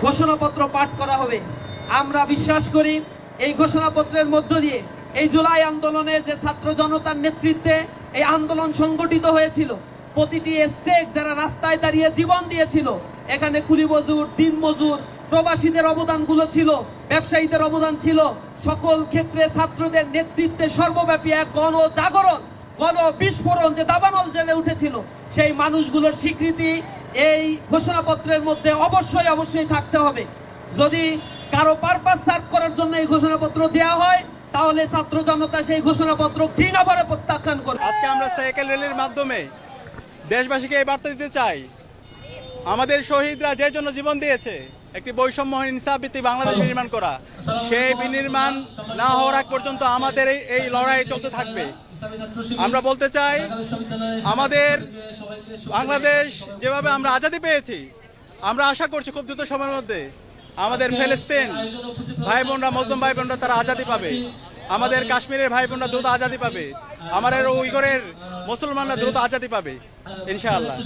ঘোষণাপত্র পাঠ করা হবে। আমরা বিশ্বাস করি এই ঘোষণাপত্রের মধ্য দিয়ে এই জুলাই আন্দোলনে যে ছাত্র জনতার নেতৃত্বে এই আন্দোলন সংগঠিত হয়েছিল, প্রতিটি স্টেক যারা রাস্তায় দাঁড়িয়ে জীবন দিয়েছিল, এখানে কুলি মজুর, দিন মজুর, প্রবাসীদের অবদানগুলো ছিল, ব্যবসায়ীদের অবদান ছিল, সকল ক্ষেত্রে ছাত্রদের নেতৃত্বে সর্বব্যাপী এক গণজাগরণ, গণ বিস্ফোরণ যে দাবানল জেলে উঠেছিল, সেই মানুষগুলোর স্বীকৃতি এই ঘোষণাপত্রের মধ্যে অবশ্যই থাকতে হবে। যদি কারো পারপাস সার্ভ করার জন্য এই ঘোষণাপত্র দেওয়া হয়, তাহলে ছাত্র জনতা সেই ঘোষণাপত্র ঘৃণাভরে প্রত্যাখ্যান করবে। আজকে আমরা সাইকেল র্যালির মাধ্যমে দেশবাসীকে এই বার্তা দিতে চাই, আমাদের শহীদরা যে জন্য জীবন দিয়েছে একটি বৈষম্যহীন ইনসাফ ভিত্তিক বাংলাদেশ বিনির্মাণ করা, সেই বিনির্মাণ না হওয়ার আগ পর্যন্ত আমাদের এই লড়াই চলতে থাকবে। আমরা বলতে চাই, আমাদের বাংলাদেশ যেভাবে আমরা আজাদি পেয়েছি, আমরা আশা করছি খুব দ্রুত সময়ের মধ্যে আমাদের ফিলিস্তিন ভাই বোনরা, মুসলিম ভাই বোনরা তারা আজাদি পাবে, আমাদের কাশ্মীরের ভাই বোনরা দ্রুত আজাদি পাবে, আমাদের উইগরের মুসলমানরা দ্রুত আজাদি পাবে ইনশাআল্লাহ।